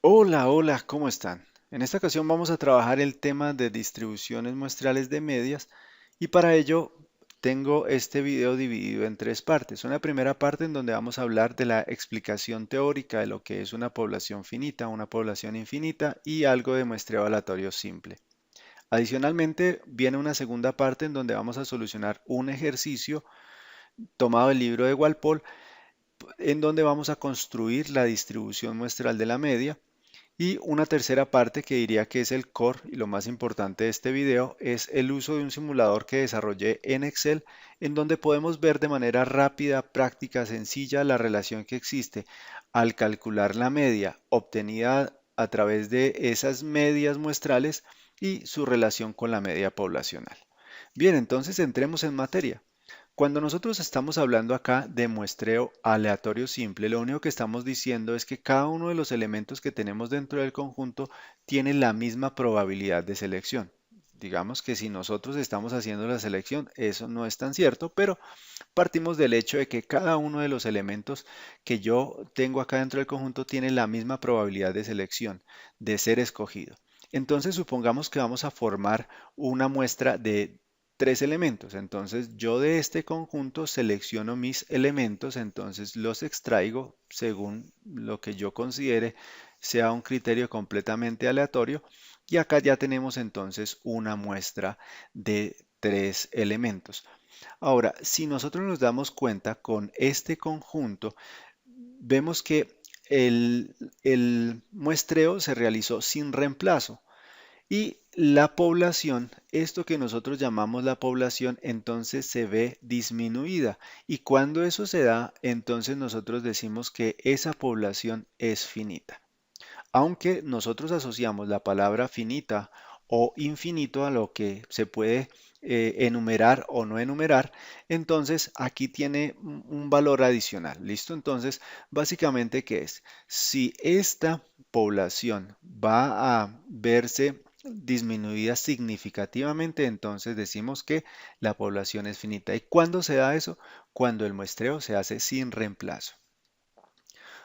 Hola, hola, ¿cómo están? En esta ocasión vamos a trabajar el tema de distribuciones muestrales de medias y para ello tengo este video dividido en tres partes. Una primera parte en donde vamos a hablar de la explicación teórica de lo que es una población finita, una población infinita y algo de muestreo aleatorio simple. Adicionalmente viene una segunda parte en donde vamos a solucionar un ejercicio tomado del libro de Walpole en donde vamos a construir la distribución muestral de la media. Y una tercera parte que diría que es el core y lo más importante de este video es el uso de un simulador que desarrollé en Excel en donde podemos ver de manera rápida, práctica, sencilla la relación que existe al calcular la media obtenida a través de esas medias muestrales y su relación con la media poblacional. Bien, entonces entremos en materia. Cuando nosotros estamos hablando acá de muestreo aleatorio simple, lo único que estamos diciendo es que cada uno de los elementos que tenemos dentro del conjunto tiene la misma probabilidad de selección. Digamos que si nosotros estamos haciendo la selección, eso no es tan cierto, pero partimos del hecho de que cada uno de los elementos que yo tengo acá dentro del conjunto tiene la misma probabilidad de selección, de ser escogido. Entonces supongamos que vamos a formar una muestra de tres elementos. Entonces yo de este conjunto selecciono mis elementos, entonces los extraigo según lo que yo considere sea un criterio completamente aleatorio. Y acá ya tenemos entonces una muestra de tres elementos. Ahora, si nosotros nos damos cuenta con este conjunto, vemos que el muestreo se realizó sin reemplazo y la población, esto que nosotros llamamos la población, entonces se ve disminuida. Y cuando eso se da, entonces nosotros decimos que esa población es finita. Aunque nosotros asociamos la palabra finita o infinito a lo que se puede enumerar o no enumerar, entonces aquí tiene un valor adicional. ¿Listo? Entonces, básicamente, ¿qué es? Si esta población va a verse disminuida significativamente, entonces decimos que la población es finita. ¿Y cuándo se da eso? Cuando el muestreo se hace sin reemplazo.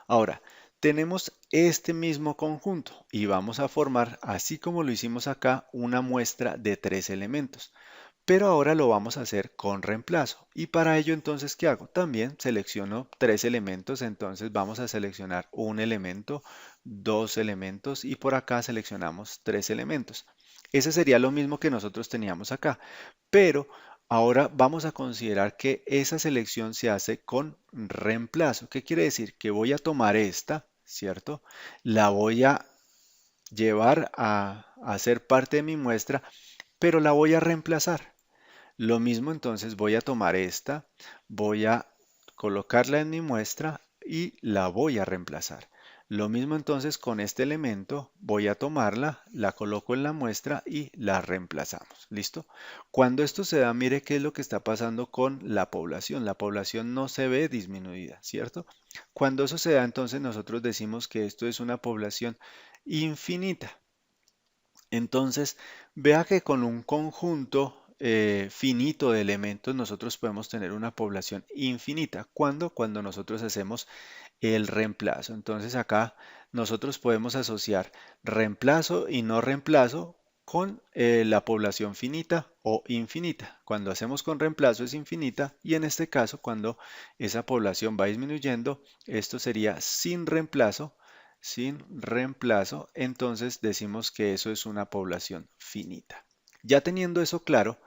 Ahora, tenemos este mismo conjunto y vamos a formar, así como lo hicimos acá, una muestra de tres elementos. Pero ahora lo vamos a hacer con reemplazo. Y para ello, entonces, ¿qué hago? También selecciono tres elementos. Entonces vamos a seleccionar un elemento, dos elementos y por acá seleccionamos tres elementos. Ese sería lo mismo que nosotros teníamos acá. Pero ahora vamos a considerar que esa selección se hace con reemplazo. ¿Qué quiere decir? Que voy a tomar esta, ¿cierto? La voy a llevar a ser parte de mi muestra, pero la voy a reemplazar. Lo mismo entonces voy a tomar esta, voy a colocarla en mi muestra y la voy a reemplazar. Lo mismo entonces con este elemento, voy a tomarla, la coloco en la muestra y la reemplazamos. ¿Listo? Cuando esto se da, mire qué es lo que está pasando con la población. La población no se ve disminuida, ¿cierto? Cuando eso se da, entonces nosotros decimos que esto es una población infinita. Entonces, vea que con un conjunto finito de elementos nosotros podemos tener una población infinita. ¿Cuándo? Cuando nosotros hacemos el reemplazo. Entonces acá nosotros podemos asociar reemplazo y no reemplazo con la población finita o infinita. Cuando hacemos con reemplazo es infinita y en este caso cuando esa población va disminuyendo, esto sería sin reemplazo, entonces decimos que eso es una población finita. Ya teniendo eso claro,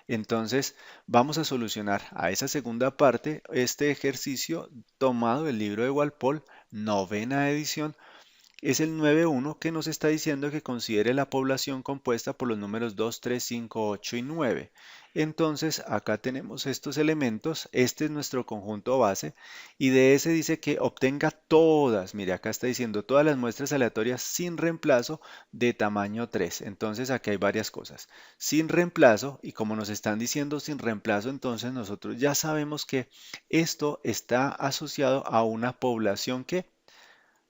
entonces vamos a solucionar a esa segunda parte este ejercicio tomado del libro de Walpole, novena edición, es el 9.1 que nos está diciendo que considere la población compuesta por los números 2, 3, 5, 8 y 9. Entonces, acá tenemos estos elementos, este es nuestro conjunto base, y de ese dice que obtenga todas, mire, acá está diciendo todas las muestras aleatorias sin reemplazo de tamaño 3. Entonces, aquí hay varias cosas. Sin reemplazo, y como nos están diciendo sin reemplazo, entonces nosotros ya sabemos que esto está asociado a una población que,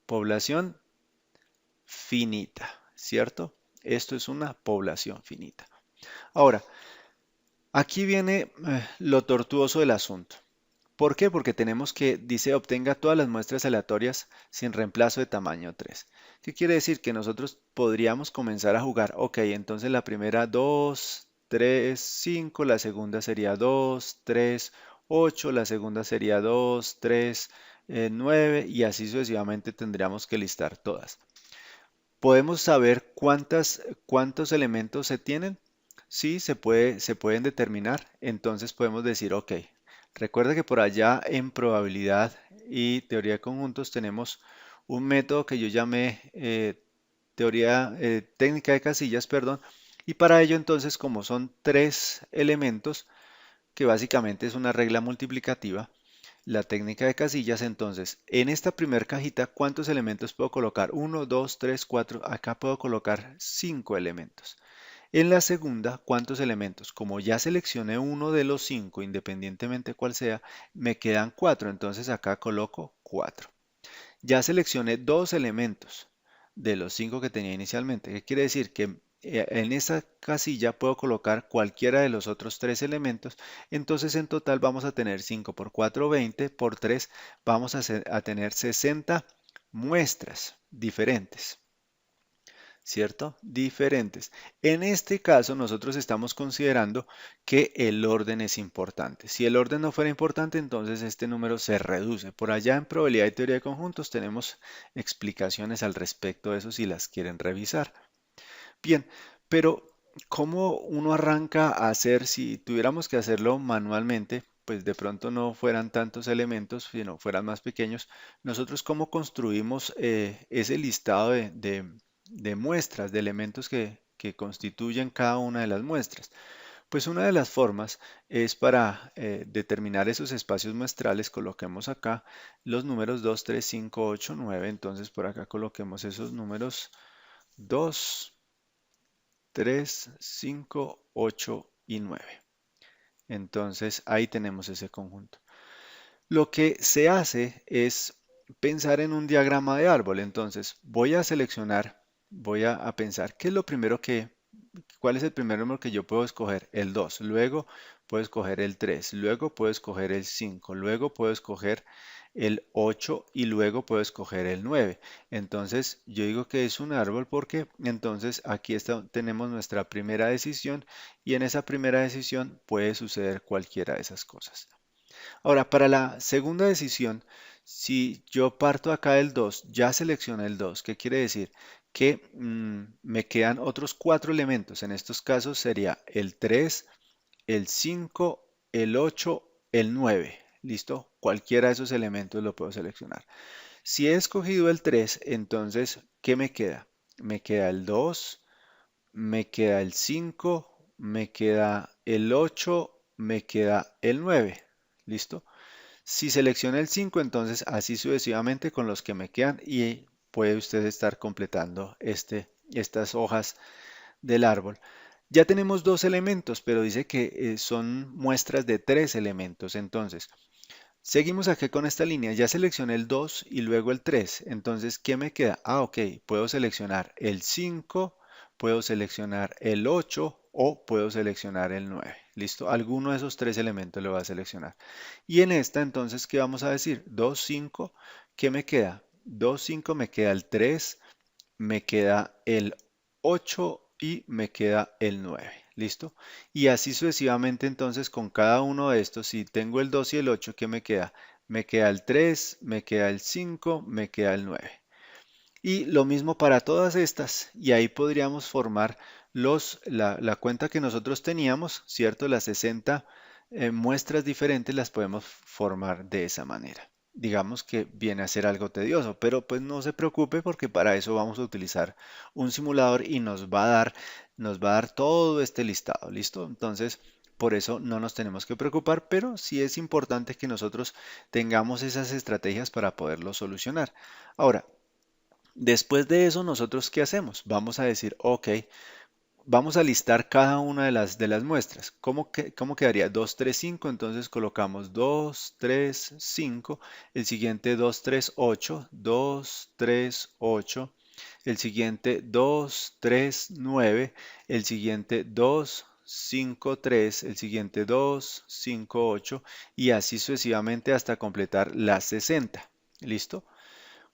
población finita, ¿cierto? Esto es una población finita. Ahora, aquí viene lo tortuoso del asunto. ¿Por qué? Porque tenemos que, dice, obtenga todas las muestras aleatorias sin reemplazo de tamaño 3. ¿Qué quiere decir? Que nosotros podríamos comenzar a jugar. Ok, entonces la primera 2, 3, 5, la segunda sería 2, 3, 8, la segunda sería 2, 3, 9 y así sucesivamente tendríamos que listar todas. ¿Podemos saber cuántos elementos se tienen? Sí, se pueden determinar. Entonces podemos decir, ok, recuerda que por allá en probabilidad y teoría de conjuntos tenemos un método que yo llamé técnica de casillas, perdón, y para ello entonces como son tres elementos, que básicamente es una regla multiplicativa, la técnica de casillas, entonces, en esta primera cajita, ¿cuántos elementos puedo colocar? Uno, 2, 3, 4. Acá puedo colocar 5 elementos. En la segunda, ¿cuántos elementos? Como ya seleccioné uno de los 5, independientemente cuál sea, me quedan 4. Entonces acá coloco 4. Ya seleccioné dos elementos de los 5 que tenía inicialmente. ¿Qué quiere decir? Que en esa casilla puedo colocar cualquiera de los otros tres elementos. Entonces en total vamos a tener 5 por 4, 20, por 3 vamos a tener 60 muestras diferentes. ¿Cierto? Diferentes. En este caso, nosotros estamos considerando que el orden es importante. Si el orden no fuera importante, entonces este número se reduce. Por allá en probabilidad y teoría de conjuntos tenemos explicaciones al respecto de eso si las quieren revisar. Bien, pero ¿cómo uno arranca a hacer si tuviéramos que hacerlo manualmente? Pues de pronto no fueran tantos elementos, sino fueran más pequeños. Nosotros cómo construimos ese listado de muestras, de elementos que constituyen cada una de las muestras. Pues una de las formas es para determinar esos espacios muestrales, coloquemos acá los números 2, 3, 5, 8, 9. Entonces por acá coloquemos esos números 2, 3, 5, 8 y 9. Entonces ahí tenemos ese conjunto. Lo que se hace es pensar en un diagrama de árbol. Entonces voy a seleccionar, voy a pensar qué es lo primero cuál es el primer número que yo puedo escoger. El 2. Luego puedo escoger el 3. Luego puedo escoger el 5. Luego puedo escoger el 8 y luego puedo escoger el 9. Entonces yo digo que es un árbol porque entonces aquí tenemos nuestra primera decisión y en esa primera decisión puede suceder cualquiera de esas cosas. Ahora, para la segunda decisión, si yo parto acá del 2, ya seleccioné el 2. ¿Qué quiere decir? Que me quedan otros cuatro elementos. En estos casos sería el 3, el 5, el 8, el 9. ¿Listo? Cualquiera de esos elementos lo puedo seleccionar. Si he escogido el 3, entonces, ¿qué me queda? Me queda el 2, me queda el 5, me queda el 8, me queda el 9. ¿Listo? Si selecciona el 5, entonces así sucesivamente con los que me quedan y puede usted estar completando estas hojas del árbol. Ya tenemos dos elementos, pero dice que son muestras de tres elementos. Entonces, seguimos aquí con esta línea. Ya seleccioné el 2 y luego el 3. Entonces, ¿qué me queda? Ah, ok. Puedo seleccionar el 5, puedo seleccionar el 8 o puedo seleccionar el 9. ¿Listo? Alguno de esos tres elementos lo va a seleccionar. Y en esta, entonces, ¿qué vamos a decir? 2, 5. ¿Qué me queda? 2, 5, me queda el 3, me queda el 8 y me queda el 9. ¿Listo? Y así sucesivamente entonces con cada uno de estos, si tengo el 2 y el 8, ¿qué me queda? Me queda el 3, me queda el 5, me queda el 9. Y lo mismo para todas estas, y ahí podríamos formar la cuenta que nosotros teníamos, ¿cierto? Las 60 muestras diferentes las podemos formar de esa manera. Digamos que viene a ser algo tedioso, pero pues no se preocupe porque para eso vamos a utilizar un simulador y nos va a dar todo este listado, ¿listo? Entonces, por eso no nos tenemos que preocupar, pero sí es importante que nosotros tengamos esas estrategias para poderlo solucionar. Ahora, después de eso, ¿nosotros qué hacemos? Vamos a decir, ok, vamos a listar cada una de las muestras. ¿Cómo quedaría? 2, 3, 5. Entonces colocamos 2, 3, 5. El siguiente 2, 3, 8. 2, 3, 8. El siguiente 2, 3, 9. El siguiente 2, 5, 3, el siguiente 2, 5, 8 y así sucesivamente hasta completar las 60. ¿Listo?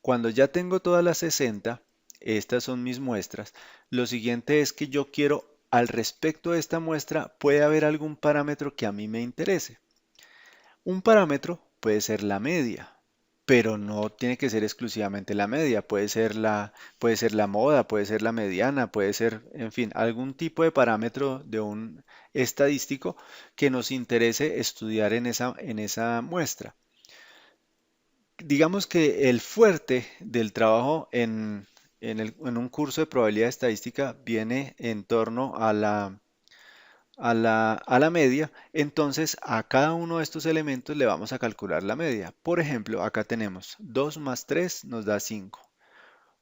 Cuando ya tengo todas las 60, estas son mis muestras, lo siguiente es que yo quiero, al respecto de esta muestra, puede haber algún parámetro que a mí me interese. Un parámetro puede ser la media, pero no tiene que ser exclusivamente la media, puede ser la moda, puede ser la mediana, puede ser, en fin, algún tipo de parámetro de un estadístico que nos interese estudiar en esa muestra. Digamos que el fuerte del trabajo en un curso de probabilidad estadística viene en torno a la media, entonces a cada uno de estos elementos le vamos a calcular la media. Por ejemplo, acá tenemos 2 más 3 nos da 5,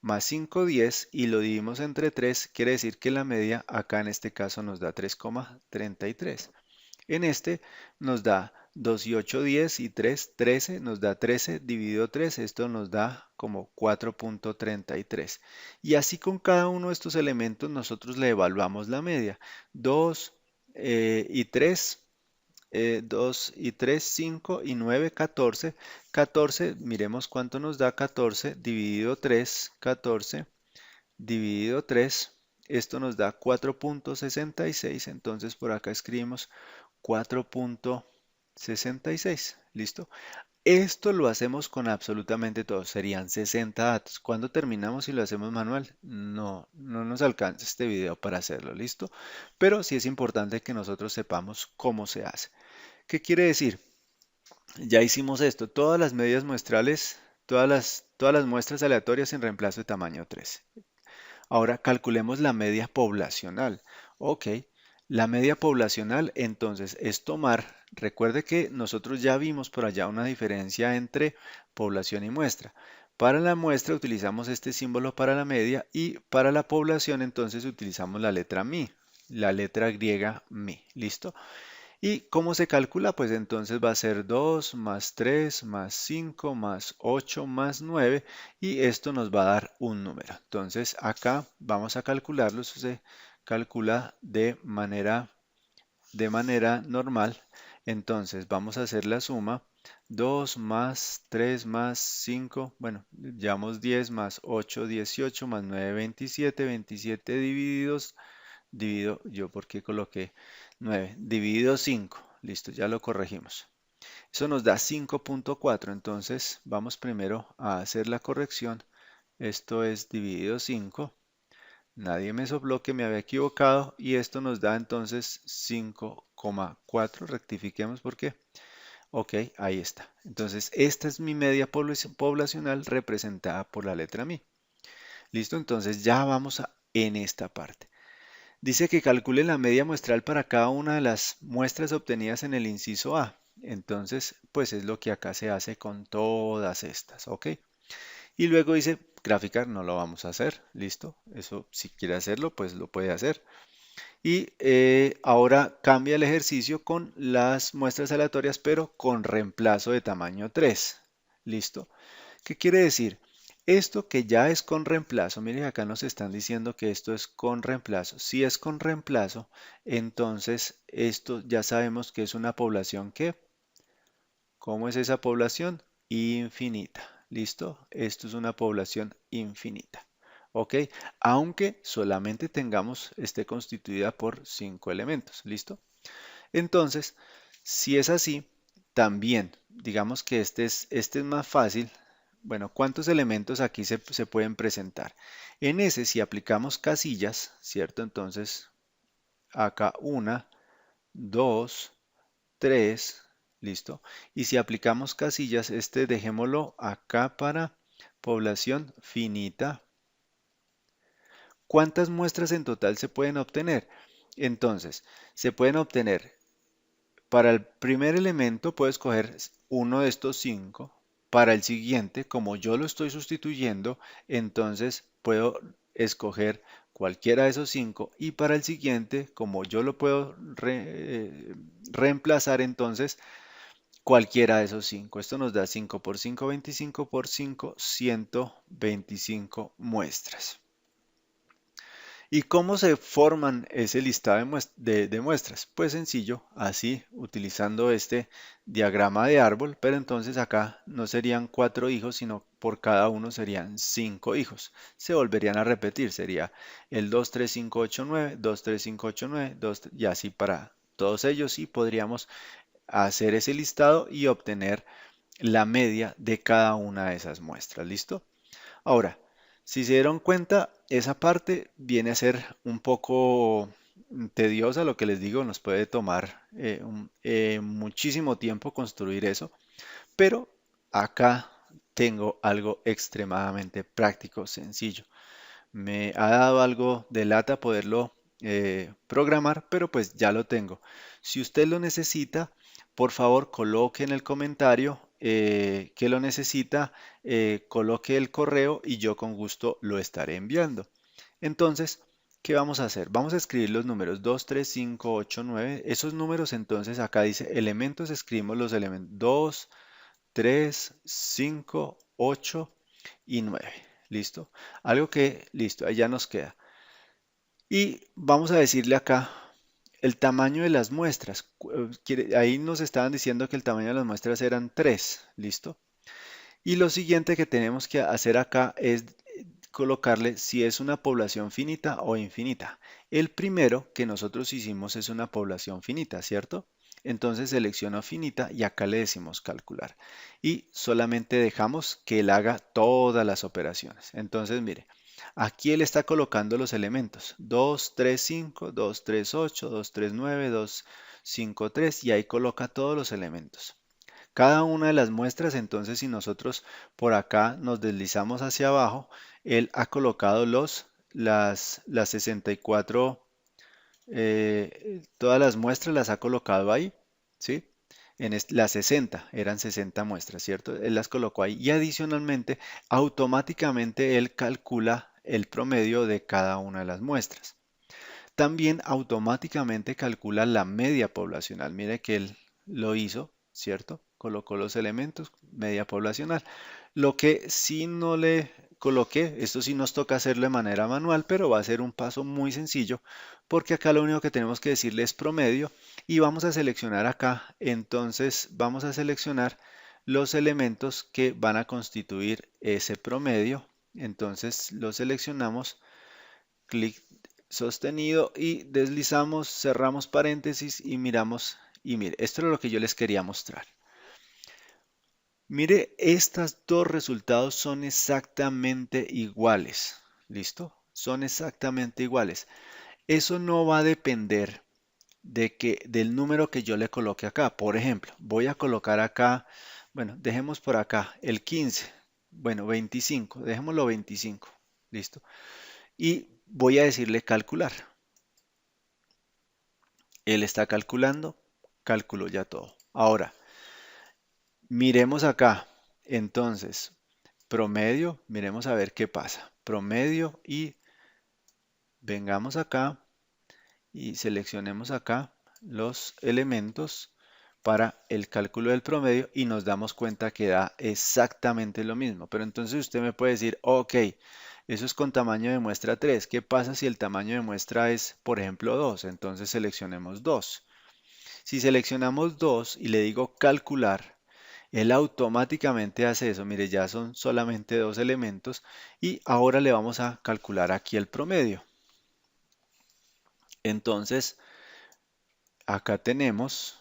más 5, 10 y lo dividimos entre 3, quiere decir que la media acá en este caso nos da 3,33. En este nos da 2 y 8, 10 y 3, 13, nos da 13 dividido 3, esto nos da como 4,33. Y así con cada uno de estos elementos nosotros le evaluamos la media. 2 y 3, 2 y 3, 5 y 9, 14. 14, miremos cuánto nos da 14 dividido 3, 14 dividido 3. Esto nos da 4,66. Entonces por acá escribimos 4,66. ¿Listo? Esto lo hacemos con absolutamente todo. Serían 60 datos. ¿Cuándo terminamos y lo hacemos manual? No, no nos alcanza este video para hacerlo. ¿Listo? Pero sí es importante que nosotros sepamos cómo se hace. ¿Qué quiere decir? Ya hicimos esto. Todas las medias muestrales, todas las muestras aleatorias en reemplazo de tamaño 3. Ahora calculemos la media poblacional. Ok, la media poblacional entonces es tomar, recuerde que nosotros ya vimos por allá una diferencia entre población y muestra. Para la muestra utilizamos este símbolo para la media y para la población entonces utilizamos la letra mi, la letra griega mi. ¿Listo? ¿Y cómo se calcula? Pues entonces va a ser 2 más 3 más 5 más 8 más 9 y esto nos va a dar un número. Entonces acá vamos a calcularlo, eso se calcula de manera normal. Entonces vamos a hacer la suma. 2 más 3 más 5, bueno, llevamos 10 más 8, 18 más 9, 27, 27 divididos divido, yo porque coloqué 9, dividido 5, listo, ya lo corregimos. Eso nos da 5,4, entonces vamos primero a hacer la corrección. Esto es dividido 5, nadie me sopló que me había equivocado y esto nos da entonces 5,4, rectifiquemos porque, ok, ahí está. Entonces esta es mi media poblacional representada por la letra mi. Listo, entonces ya vamos en esta parte. Dice que calcule la media muestral para cada una de las muestras obtenidas en el inciso A. Entonces, pues es lo que acá se hace con todas estas, ¿ok? Y luego dice, graficar no lo vamos a hacer, ¿listo? Eso si quiere hacerlo, pues lo puede hacer. Y ahora cambia el ejercicio con las muestras aleatorias, pero con reemplazo de tamaño 3, ¿listo? ¿Qué quiere decir? Esto que ya es con reemplazo, miren acá nos están diciendo que esto es con reemplazo. Si es con reemplazo, entonces esto ya sabemos que es una población que, ¿cómo es esa población? Infinita. ¿Listo? Esto es una población infinita. ¿Ok? Aunque solamente esté constituida por 5 elementos. ¿Listo? Entonces, si es así, también, digamos que este es más fácil. Bueno, ¿cuántos elementos aquí se pueden presentar? En ese, si aplicamos casillas, ¿cierto? Entonces, acá una, dos, tres, listo. Y si aplicamos casillas, este dejémoslo acá para población finita. ¿Cuántas muestras en total se pueden obtener? Entonces, se pueden obtener. Para el primer elemento puedo escoger uno de estos 5. Para el siguiente, como yo lo estoy sustituyendo, entonces puedo escoger cualquiera de esos 5. Y para el siguiente, como yo lo puedo reemplazar, entonces cualquiera de esos 5. Esto nos da 5 por 5, 25 por 5, 125 muestras. ¿Y cómo se forman ese listado de muestras? Pues sencillo, así, utilizando este diagrama de árbol, pero entonces acá no serían 4 hijos, sino por cada uno serían 5 hijos. Se volverían a repetir, sería el 2, 3, 5, 8, 9, 2, 3, 5, 8, 9, 2, y así para todos ellos, y podríamos hacer ese listado y obtener la media de cada una de esas muestras. ¿Listo? Ahora, si se dieron cuenta, esa parte viene a ser un poco tediosa, lo que les digo, nos puede tomar muchísimo tiempo construir eso, pero acá tengo algo extremadamente práctico, sencillo. Me ha dado algo de lata poderlo programar, pero pues ya lo tengo. Si usted lo necesita, por favor coloque en el comentario que lo necesita, coloque el correo y yo con gusto lo estaré enviando. Entonces, ¿qué vamos a hacer? Vamos a escribir los números 2, 3, 5, 8, 9. Esos números entonces acá dice elementos, escribimos los elementos 2, 3, 5, 8 y 9. ¿Listo? Algo que, listo, ahí ya nos queda. Y vamos a decirle acá el tamaño de las muestras. Ahí nos estaban diciendo que el tamaño de las muestras eran 3. ¿Listo? Y lo siguiente que tenemos que hacer acá es colocarle si es una población finita o infinita. El primero que nosotros hicimos es una población finita, ¿cierto? Entonces selecciono finita y acá le decimos calcular. Y solamente dejamos que él haga todas las operaciones. Entonces, mire, aquí él está colocando los elementos. 2, 3, 5, 2, 3, 8, 2, 3, 9, 2, 5, 3 y ahí coloca todos los elementos. Cada una de las muestras, entonces si nosotros por acá nos deslizamos hacia abajo, él ha colocado las 64, todas las muestras las ha colocado ahí, ¿sí? Las 60, eran 60 muestras, ¿cierto? Él las colocó ahí y adicionalmente, automáticamente él calcula el promedio de cada una de las muestras. También automáticamente calcula la media poblacional. Mire que él lo hizo, ¿cierto? Colocó los elementos, media poblacional. Lo que sí no le coloqué, esto sí nos toca hacerlo de manera manual, pero va a ser un paso muy sencillo, porque acá lo único que tenemos que decirle es promedio y vamos a seleccionar acá. Entonces vamos a seleccionar los elementos que van a constituir ese promedio. Entonces lo seleccionamos, clic sostenido y deslizamos, cerramos paréntesis y miramos. Y mire, esto es lo que yo les quería mostrar. Mire, estos dos resultados son exactamente iguales. ¿Listo? Son exactamente iguales. Eso no va a depender del número que yo le coloque acá. Por ejemplo, voy a colocar acá, bueno, dejemos por acá el 15, bueno, 25, dejémoslo 25. ¿Listo? Y voy a decirle calcular. Él está calculando, calculó ya todo. Ahora, miremos acá. Entonces, promedio, miremos a ver qué pasa. Promedio y vengamos acá y seleccionemos acá los elementos para el cálculo del promedio y nos damos cuenta que da exactamente lo mismo. Pero entonces usted me puede decir, ok, eso es con tamaño de muestra 3. ¿Qué pasa si el tamaño de muestra es, por ejemplo, 2? Entonces seleccionemos 2. Si seleccionamos 2 y le digo calcular, él automáticamente hace eso. Mire, ya son solamente 2 elementos y ahora le vamos a calcular aquí el promedio. Entonces, acá tenemos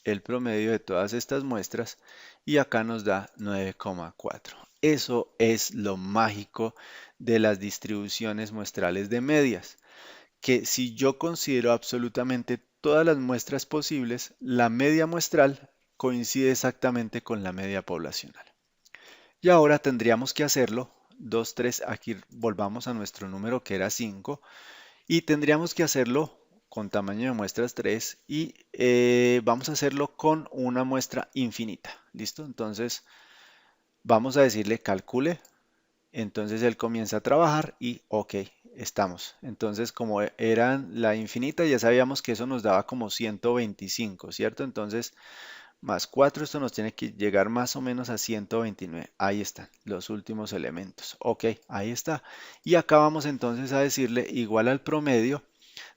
el promedio de todas estas muestras y acá nos da 9,4. Eso es lo mágico de las distribuciones muestrales de medias, que si yo considero absolutamente todas las muestras posibles, la media muestral coincide exactamente con la media poblacional. Y ahora tendríamos que hacerlo, 2, 3, aquí volvamos a nuestro número que era 5, y tendríamos que hacerlo con tamaño de muestras 3 y vamos a hacerlo con una muestra infinita. ¿Listo? Entonces vamos a decirle calcule. Entonces él comienza a trabajar y ok, estamos. Entonces como eran la infinita, ya sabíamos que eso nos daba como 125, ¿cierto? Entonces más 4, esto nos tiene que llegar más o menos a 129. Ahí están los últimos elementos. Ok, ahí está. Y acá vamos entonces a decirle igual al promedio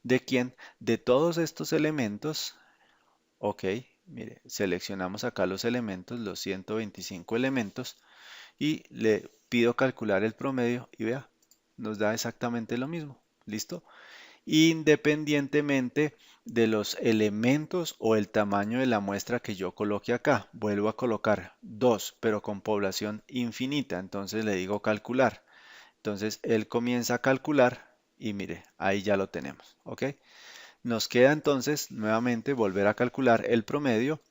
de quién, de todos estos elementos. Ok, mire, seleccionamos acá los elementos, los 125 elementos y le pido calcular el promedio y vea, nos da exactamente lo mismo. ¿Listo? Independientemente de los elementos o el tamaño de la muestra que yo coloque acá. Vuelvo a colocar 2, pero con población infinita. Entonces le digo calcular. Entonces él comienza a calcular y mire, ahí ya lo tenemos. ¿Ok? Nos queda entonces nuevamente volver a calcular el promedio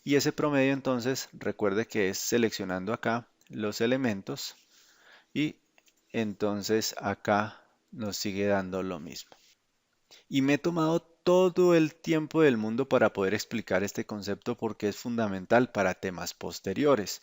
y ese promedio entonces recuerde que es seleccionando acá los elementos y entonces acá nos sigue dando lo mismo. Y me he tomado todo el tiempo del mundo para poder explicar este concepto porque es fundamental para temas posteriores.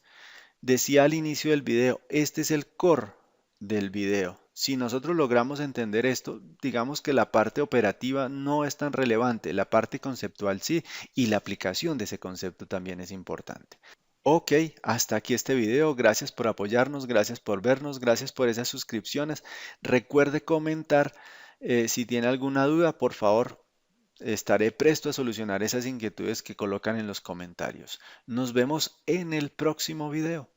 Decía al inicio del video, este es el core del video. Si nosotros logramos entender esto, digamos que la parte operativa no es tan relevante, la parte conceptual sí, y la aplicación de ese concepto también es importante. Ok, hasta aquí este video. Gracias por apoyarnos, gracias por vernos, gracias por esas suscripciones. Recuerde comentar si tiene alguna duda, por favor, estaré presto a solucionar esas inquietudes que colocan en los comentarios. Nos vemos en el próximo video.